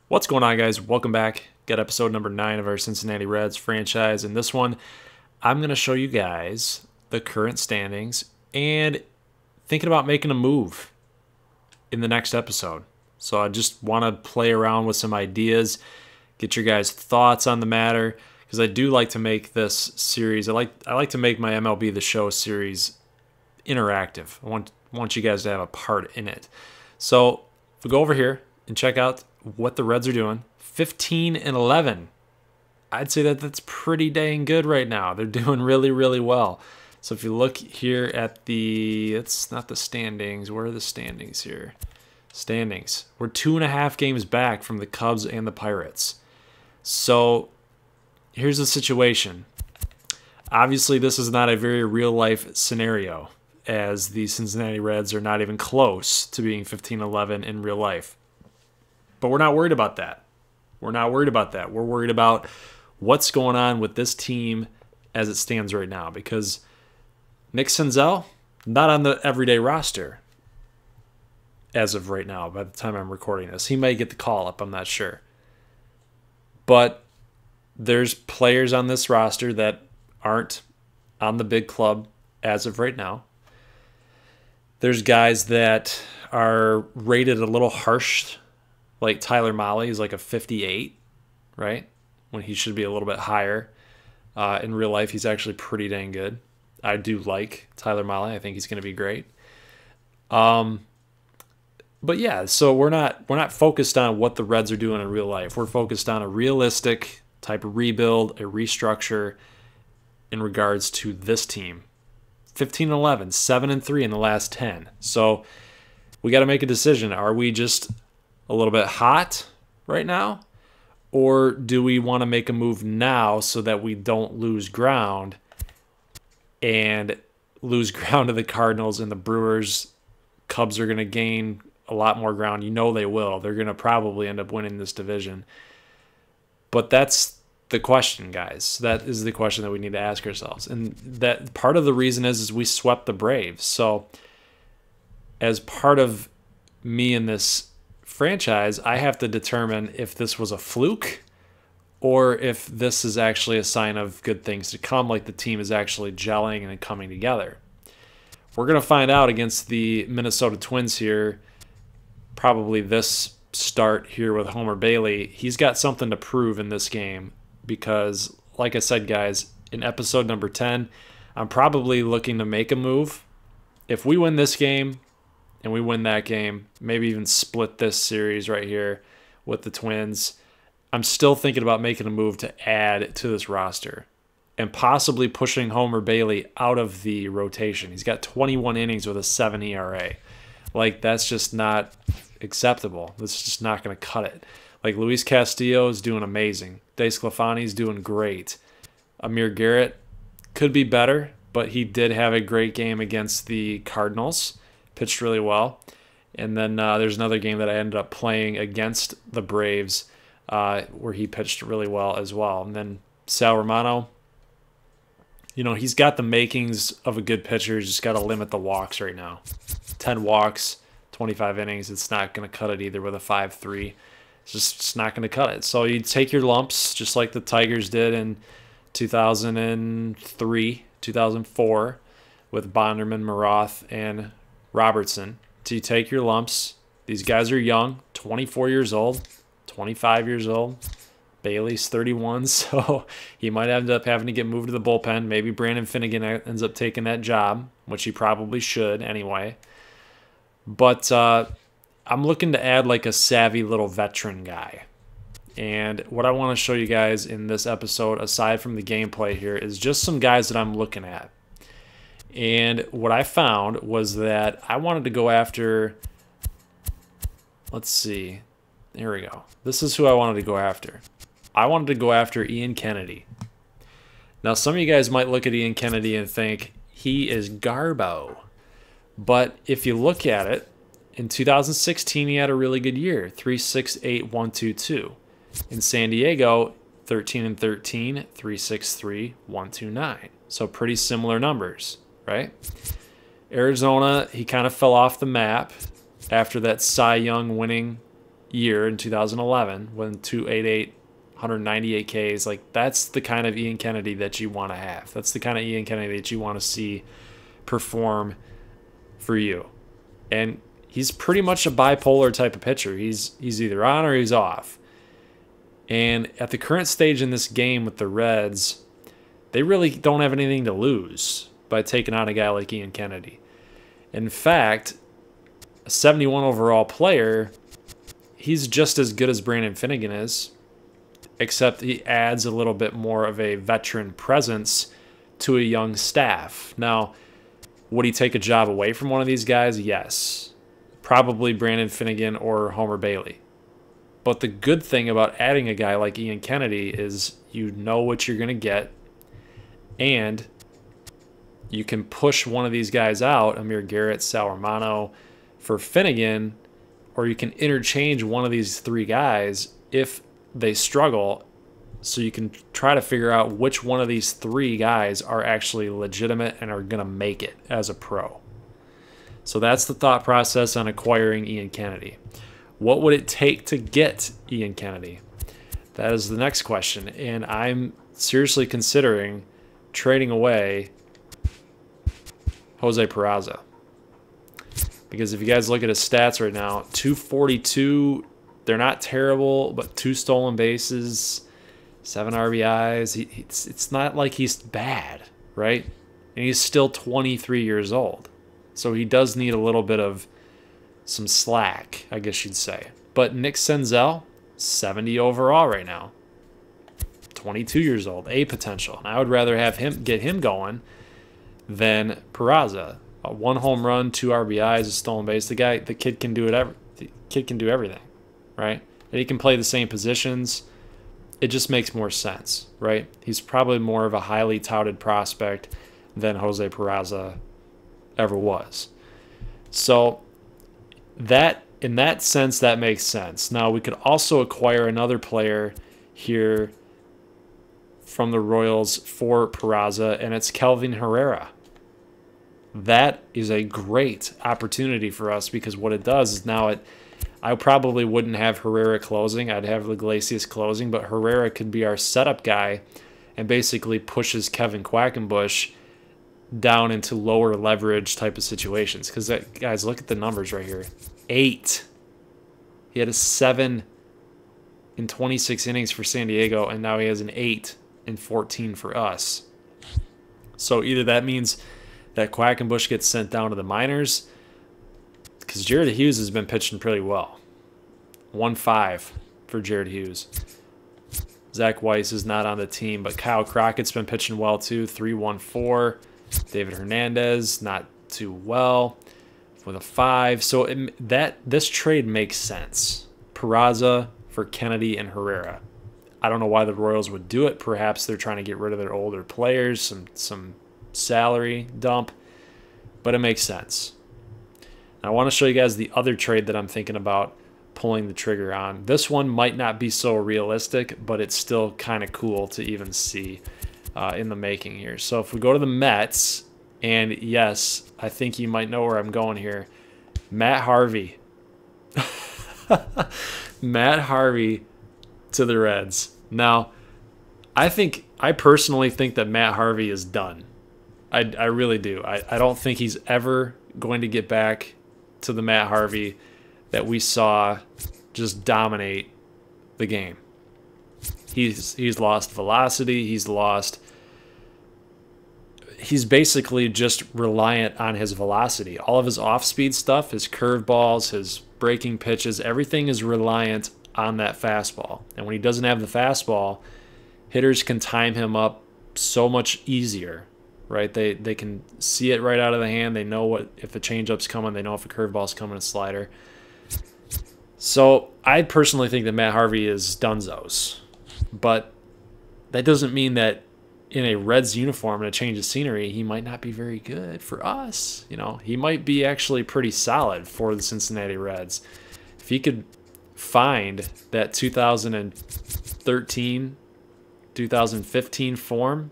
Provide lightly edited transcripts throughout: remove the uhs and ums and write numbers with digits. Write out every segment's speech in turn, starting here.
What's going on, guys? Welcome back. Got episode number 9 of our Cincinnati Reds franchise. In this one, I'm going to show you guys the current standings and thinking about making a move in the next episode. So I just want to play around with some ideas, get your guys' thoughts on the matter, because I do like to make this series. I like to make my MLB The Show series interactive. I want you guys to have a part in it. So if we go over here and check out what the Reds are doing, 15-11. I'd say that's pretty dang good right now. They're doing really, really well. So if you look here at it's not the standings. Where are the standings here? Standings. We're 2.5 games back from the Cubs and the Pirates. So here's the situation. Obviously, this is not a very real-life scenario, as the Cincinnati Reds are not even close to being 15-11 in real life. But we're not worried about that. We're not worried about that. We're worried about what's going on with this team as it stands right now, because Nick Senzel, not on the everyday roster as of right now by the time I'm recording this. He may get the call up, I'm not sure. But there's players on this roster that aren't on the big club as of right now. There's guys that are rated a little harsh, like Tyler Mahle is like a 58, right? When he should be a little bit higher. In real life, he's actually pretty dang good. I do like Tyler Mahle. I think he's going to be great. But yeah, so we're not focused on what the Reds are doing in real life. We're focused on a realistic type of rebuild, a restructure in regards to this team. 15-11, 7-3 in the last 10. So we got to make a decision. Are we just a little bit hot right now, or do we want to make a move now so that we don't lose ground and lose ground to the Cardinals and the Brewers? Cubs are going to gain a lot more ground. You know they will. They're going to probably end up winning this division. But that's the question, guys. That is the question that we need to ask ourselves. And that part of the reason is we swept the Braves. So as part of me in this franchise, I have to determine if this was a fluke or if this is actually a sign of good things to come, like the team is actually gelling and coming together. We're going to find out against the Minnesota Twins here, probably this start here with Homer Bailey. He's got something to prove in this game because, like I said, guys, in episode number 10, I'm probably looking to make a move. If we win this game, and we win that game, maybe even split this series right here with the Twins, I'm still thinking about making a move to add to this roster and possibly pushing Homer Bailey out of the rotation. He's got 21 innings with a 7 ERA. Like, that's just not acceptable. This is just not going to cut it. Like, Luis Castillo is doing amazing. DeSclafani is doing great. Amir Garrett could be better, but he did have a great game against the Cardinals. Pitched really well. And then there's another game that I ended up playing against the Braves where he pitched really well as well. And then Sal Romano, he's got the makings of a good pitcher. He's just got to limit the walks right now. 10 walks, 25 innings. It's not going to cut it either with a 5-3. It's not going to cut it. So you take your lumps just like the Tigers did in 2003, 2004 with Bonderman, Maroth, and Robertson. So you take your lumps. These guys are young, 24 years old, 25 years old. Bailey's 31, so he might end up having to get moved to the bullpen. Maybe Brandon Finnegan ends up taking that job, which he probably should anyway. But I'm looking to add like a savvy little veteran guy. And what I want to show you guys in this episode, aside from the gameplay here, is just some guys that I'm looking at. And what I found was that I wanted to go after, let's see, here we go. This is who I wanted to go after. I wanted to go after Ian Kennedy. Now, some of you guys might look at Ian Kennedy and think he is garbo. But if you look at it, in 2016, he had a really good year, 3.68, 1.22. In San Diego, 13-13, 3.63, 1.29. So pretty similar numbers, right? Arizona, he kind of fell off the map after that Cy Young winning year in 2011 when 288, 198 Ks. Like, that's the kind of Ian Kennedy that you want to have. That's the kind of Ian Kennedy that you want to see perform for you. And he's pretty much a bipolar type of pitcher. He's either on or he's off. And at the current stage in this game with the Reds, they really don't have anything to lose by taking on a guy like Ian Kennedy. In fact, a 71 overall player, he's just as good as Brandon Finnegan is, except he adds a little bit more of a veteran presence to a young staff. Now, would he take a job away from one of these guys? Yes. Probably Brandon Finnegan or Homer Bailey. But the good thing about adding a guy like Ian Kennedy is you know what you're going to get, and you can push one of these guys out, Amir Garrett, Sal Romano, for Finnegan, or you can interchange one of these three guys if they struggle, so you can try to figure out which one of these three guys are actually legitimate and are going to make it as a pro. So that's the thought process on acquiring Ian Kennedy. What would it take to get Ian Kennedy? That is the next question, and I'm seriously considering trading away Jose Peraza. Because if you guys look at his stats right now, 242, they're not terrible, but 2 stolen bases, 7 RBIs. It's not like he's bad, right? And he's still 23 years old. So he does need a little bit of some slack, I guess you'd say. But Nick Senzel, 70 overall right now. 22 years old, A potential. And I would rather have him get him going than Peraza. 1 home run, 2 RBIs, a stolen base. The kid can do it. The kid can do everything, right? And he can play the same positions. It just makes more sense, right? He's probably more of a highly touted prospect than Jose Peraza ever was. So that, in that sense, that makes sense. Now, we could also acquire another player here from the Royals for Peraza, and it's Kelvin Herrera. That is a great opportunity for us, because what it does is now I probably wouldn't have Herrera closing. I'd have Iglesias closing, but Herrera could be our setup guy and basically pushes Kevin Quackenbush down into lower leverage type of situations. Because, guys, look at the numbers right here. 8. He had a 7 in 26 innings for San Diego, and now he has an 8 in 14 for us. So either that means that Quackenbush gets sent down to the minors, because Jared Hughes has been pitching pretty well. 1.5 for Jared Hughes. Zach Weiss is not on the team, but Kyle Crockett's been pitching well too. 3.14. David Hernandez, not too well, with a 5. So this trade makes sense. Peraza for Kennedy and Herrera. I don't know why the Royals would do it. Perhaps they're trying to get rid of their older players, some salary dump, but it makes sense. Now, I want to show you guys the other trade that I'm thinking about pulling the trigger on. This one might not be so realistic, but it's still kind of cool to even see in the making here. So if we go to the Mets, and yes, I think you might know where I'm going here. Matt Harvey. Matt Harvey to the Reds. Now, I personally think that Matt Harvey is done. I really do. I don't think he's ever going to get back to the Matt Harvey that we saw just dominate the game. He's lost velocity. He's basically just reliant on his velocity. All of his off-speed stuff, his curveballs, his breaking pitches, everything is reliant on that fastball. And when he doesn't have the fastball, hitters can time him up so much easier, right? They can see it right out of the hand. They know if a changeup's coming. They know if a curveball's coming, a slider. So I personally think that Matt Harvey is dunzos. But that doesn't mean that in a Reds uniform and a change of scenery, he might not be very good for us. You know, he might be actually pretty solid for the Cincinnati Reds. If he could find that 2013, 2015 form,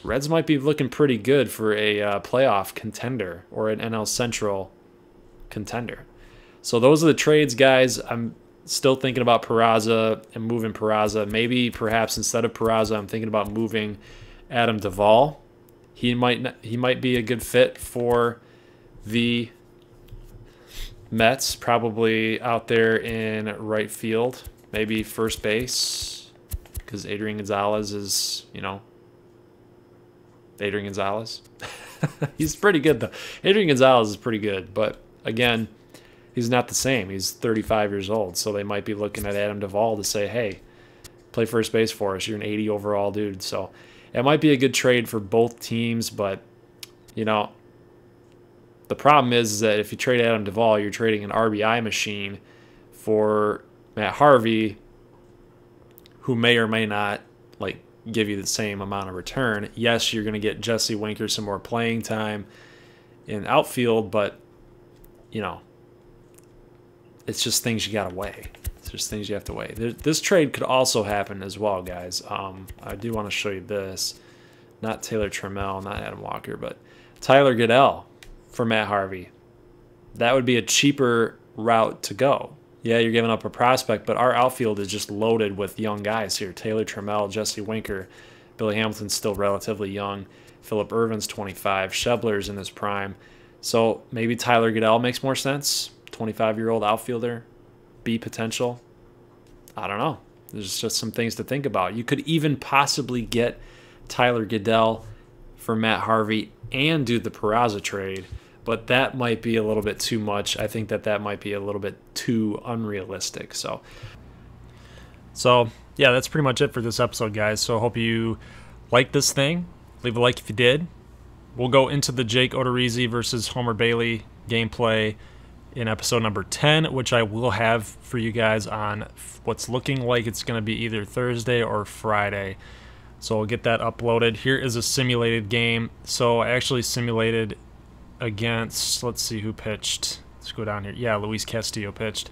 Reds might be looking pretty good for a playoff contender or an NL Central contender. So those are the trades, guys. I'm still thinking about Peraza and moving Peraza. Maybe perhaps instead of Peraza, I'm thinking about moving Adam Duvall. He might be a good fit for the Mets, probably out there in right field, maybe first base, because Adrian Gonzalez is, Adrian Gonzalez. He's pretty good, though. Adrian Gonzalez is pretty good, but again, he's not the same. He's 35 years old, so they might be looking at Adam Duvall to say, hey, play first base for us. You're an 80 overall dude. So it might be a good trade for both teams, but, the problem is that if you trade Adam Duvall, you're trading an RBI machine for Matt Harvey, who may or may not give you the same amount of return. Yes, you're going to get Jesse Winker some more playing time in outfield, but it's just things you got to weigh. It's just things you have to weigh. This trade could also happen as well, guys. I do want to show you this. Not Taylor Trammell, not Adam Walker, but Tyler Goodell for Matt Harvey. That would be a cheaper route to go. Yeah, you're giving up a prospect, but our outfield is just loaded with young guys here. Taylor Trammell, Jesse Winker, Billy Hamilton's still relatively young. Phillip Ervin's 25. Schebler's in his prime. So maybe Tyler Goodell makes more sense. 25-year-old outfielder. B potential. I don't know. There's just some things to think about. You could even possibly get Tyler Goodell for Matt Harvey and do the Peraza trade, but that might be a little bit too much. I think that might be a little bit too unrealistic. So yeah, that's pretty much it for this episode, guys. So I hope you liked this thing. Leave a like if you did. We'll go into the Jake Odorizzi versus Homer Bailey gameplay in episode number 10, which I will have for you guys on what's looking like it's going to be either Thursday or Friday. So I'll get that uploaded. Here is a simulated game. So I actually simulated against, let's see who pitched. Let's go down here. Yeah, Luis Castillo pitched.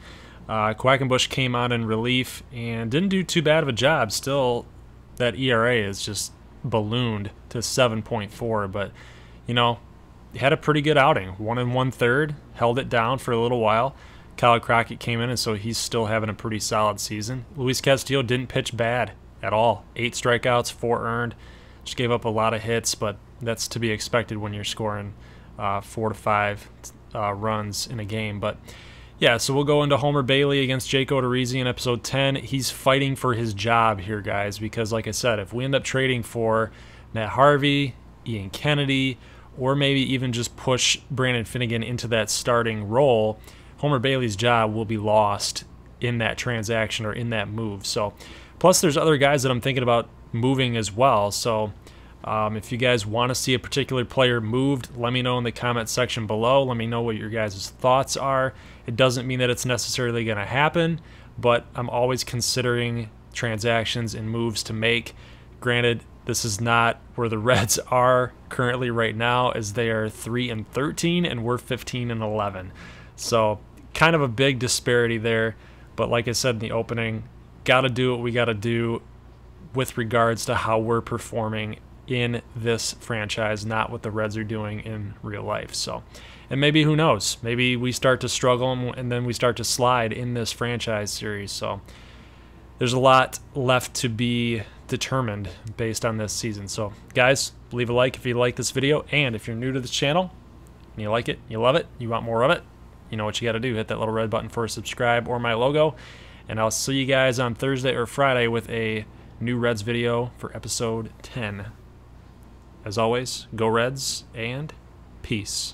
Quackenbush came on in relief and didn't do too bad of a job. Still, that ERA is just ballooned to 7.4, but he had a pretty good outing. 1 1/3, held it down for a little while. Kyle Crockett came in, and so he's still having a pretty solid season. Luis Castillo didn't pitch bad at all. 8 strikeouts, 4 earned. Just gave up a lot of hits, but that's to be expected when you're scoring 4 to 5 runs in a game. But yeah, so we'll go into Homer Bailey against Jake Odorizzi in episode 10. He's fighting for his job here, guys, because like I said, if we end up trading for Matt Harvey, Ian Kennedy, or maybe even just push Brandon Finnegan into that starting role, Homer Bailey's job will be lost in that transaction or in that move. So, plus there's other guys that I'm thinking about moving as well. So if you guys want to see a particular player moved, let me know in the comment section below. Let me know what your guys' thoughts are. It doesn't mean that it's necessarily going to happen, but I'm always considering transactions and moves to make. Granted, this is not where the Reds are currently right now, as they are 3-13 and we're 15-11. So kind of a big disparity there. But like I said in the opening, got to do what we got to do with regards to how we're performing in this franchise, not what the Reds are doing in real life. So, and maybe, who knows, maybe we start to struggle and then we start to slide in this franchise series. So there's a lot left to be determined based on this season. So guys, leave a like if you like this video, and if you're new to this channel and you like it, you love it, you want more of it, you know what you got to do. Hit that little red button for subscribe or my logo, and I'll see you guys on Thursday or Friday with a new Reds video for episode 10. As always, go Reds and peace.